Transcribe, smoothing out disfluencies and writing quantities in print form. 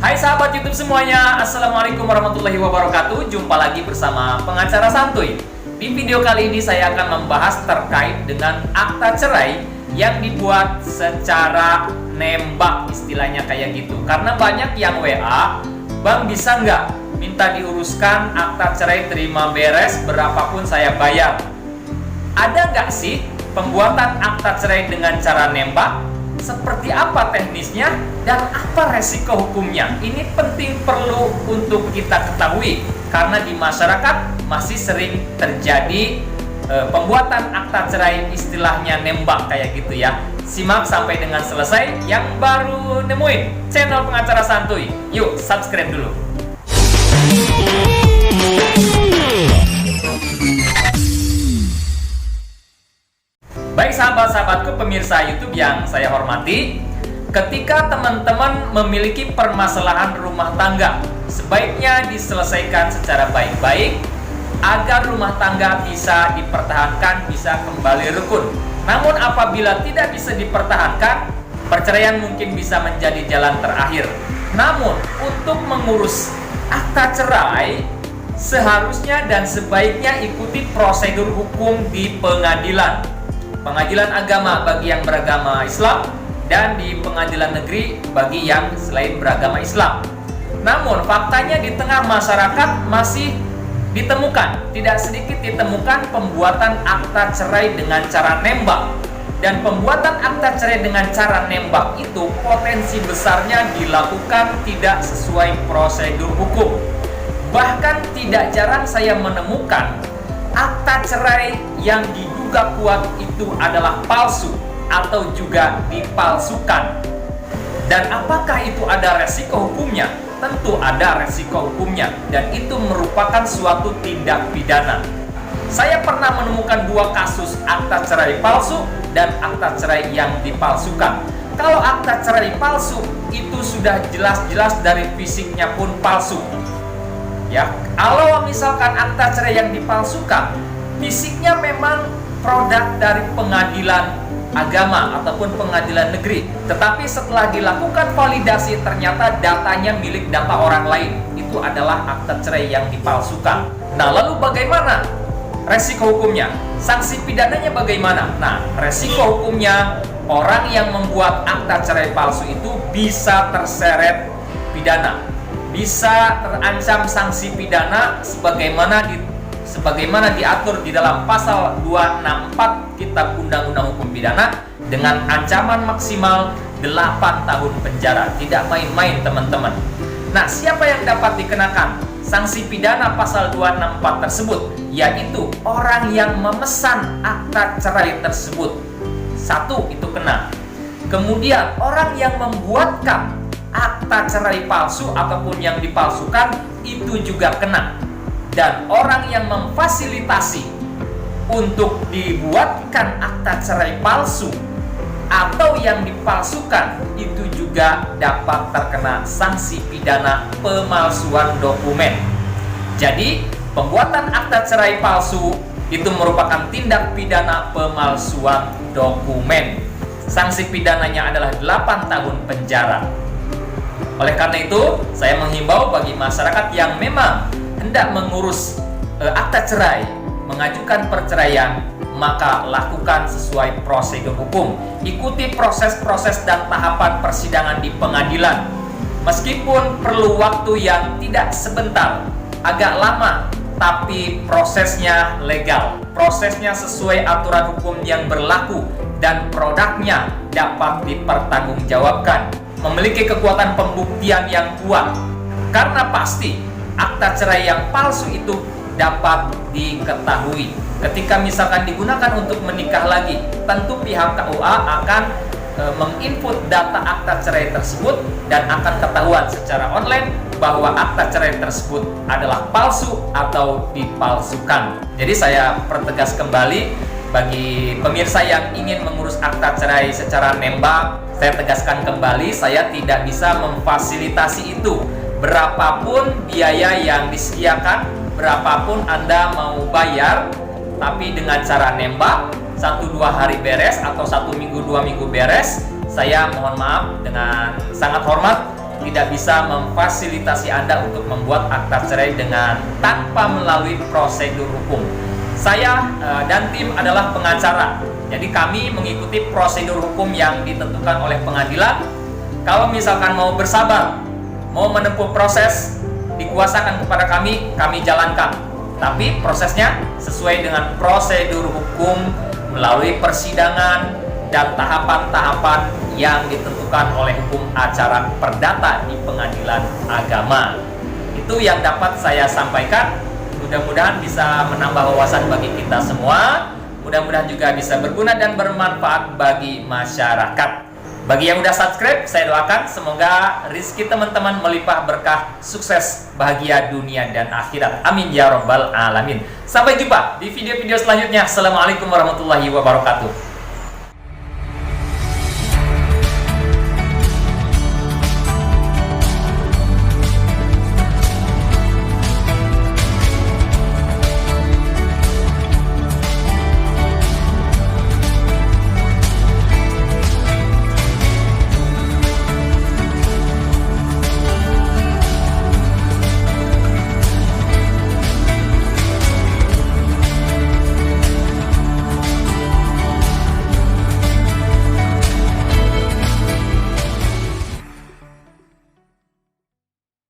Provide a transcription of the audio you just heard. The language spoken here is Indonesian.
Hai sahabat YouTube semuanya, Assalamualaikum warahmatullahi wabarakatuh. Jumpa lagi bersama pengacara santuy. Di video kali ini saya akan membahas terkait dengan akta cerai yang dibuat secara nembak, istilahnya kayak gitu. Karena banyak yang WA, Bang bisa nggak minta diuruskan akta cerai terima beres berapapun saya bayar. Ada nggak sih pembuatan akta cerai dengan cara nembak? Seperti apa teknisnya dan apa resiko hukumnya? Ini penting perlu untuk kita ketahui karena di masyarakat masih sering terjadi pembuatan akta cerai istilahnya nembak kayak gitu ya. Simak sampai dengan selesai. Yang baru nemuin channel pengacara santuy, yuk subscribe dulu. Baik sahabat-sahabatku pemirsa YouTube yang saya hormati, ketika teman-teman memiliki permasalahan rumah tangga, sebaiknya diselesaikan secara baik-baik agar rumah tangga bisa dipertahankan, bisa kembali rukun. Namun apabila tidak bisa dipertahankan, perceraian mungkin bisa menjadi jalan terakhir. Namun untuk mengurus akta cerai, seharusnya dan sebaiknya ikuti prosedur hukum di pengadilan agama bagi yang beragama Islam dan di pengadilan negeri bagi yang selain beragama Islam. Namun faktanya di tengah masyarakat masih ditemukan, tidak sedikit ditemukan pembuatan akta cerai dengan cara nembak. Dan pembuatan akta cerai dengan cara nembak itu potensi besarnya dilakukan tidak sesuai prosedur hukum. Bahkan tidak jarang saya menemukan akta cerai yang diduga kuat itu adalah palsu atau juga dipalsukan. Dan apakah itu ada resiko hukumnya? Tentu ada resiko hukumnya dan itu merupakan suatu tindak pidana. Saya pernah menemukan dua kasus akta cerai palsu dan akta cerai yang dipalsukan. Kalau akta cerai palsu itu sudah jelas-jelas dari fisiknya pun palsu. Ya, kalau misalkan akta cerai yang dipalsukan, fisiknya memang produk dari pengadilan agama ataupun pengadilan negeri, tetapi setelah dilakukan validasi ternyata datanya milik data orang lain. Itu adalah akta cerai yang dipalsukan. Nah, lalu bagaimana resiko hukumnya? Sanksi pidananya bagaimana? Nah, resiko hukumnya orang yang membuat akta cerai palsu itu bisa terseret pidana, bisa terancam sanksi pidana sebagaimana diatur di dalam pasal 264 Kitab Undang-Undang Hukum Pidana dengan ancaman maksimal 8 tahun penjara. Tidak main-main teman-teman. Nah, siapa yang dapat dikenakan sanksi pidana pasal 264 tersebut? Yaitu orang yang memesan akta cerai tersebut. Satu, itu kena. Kemudian orang yang membuatkan akta cerai palsu ataupun yang dipalsukan itu juga kena. Dan orang yang memfasilitasi untuk dibuatkan akta cerai palsu atau yang dipalsukan itu juga dapat terkena sanksi pidana pemalsuan dokumen. Jadi pembuatan akta cerai palsu itu merupakan tindak pidana pemalsuan dokumen. Sanksi pidananya adalah 8 tahun penjara. Oleh karena itu, saya menghimbau bagi masyarakat yang memang hendak mengurus akta cerai, mengajukan perceraian, maka lakukan sesuai prosedur hukum. Ikuti proses-proses dan tahapan persidangan di pengadilan. Meskipun perlu waktu yang tidak sebentar, agak lama, tapi prosesnya legal. Prosesnya sesuai aturan hukum yang berlaku dan produknya dapat dipertanggungjawabkan, memiliki kekuatan pembuktian yang kuat. Karena pasti akta cerai yang palsu itu dapat diketahui. Ketika misalkan digunakan untuk menikah lagi, tentu pihak KUA akan menginput data akta cerai tersebut dan akan ketahuan secara online bahwa akta cerai tersebut adalah palsu atau dipalsukan. Jadi saya pertegas kembali bagi pemirsa yang ingin mengurus akta cerai secara nembak, saya tegaskan kembali, saya tidak bisa memfasilitasi itu. Berapapun biaya yang disediakan, berapapun Anda mau bayar, tapi dengan cara nembak 1-2 hari beres atau 1 minggu 2 minggu beres, saya mohon maaf dengan sangat hormat tidak bisa memfasilitasi Anda untuk membuat akta cerai dengan tanpa melalui prosedur hukum. Saya dan tim adalah pengacara, jadi kami mengikuti prosedur hukum yang ditentukan oleh pengadilan. Kalau misalkan mau bersabar, mau menempuh proses, dikuasakan kepada kami jalankan. Tapi prosesnya sesuai dengan prosedur hukum melalui persidangan dan tahapan-tahapan yang ditentukan oleh hukum acara perdata di pengadilan agama. Itu yang dapat saya sampaikan. Mudah-mudahan bisa menambah wawasan bagi kita semua. Mudah-mudahan juga bisa berguna dan bermanfaat bagi masyarakat. Bagi yang udah subscribe, saya doakan semoga rezeki teman-teman melimpah berkah, sukses, bahagia dunia dan akhirat. Amin ya rabbal alamin. Sampai jumpa di video-video selanjutnya. Assalamualaikum warahmatullahi wabarakatuh.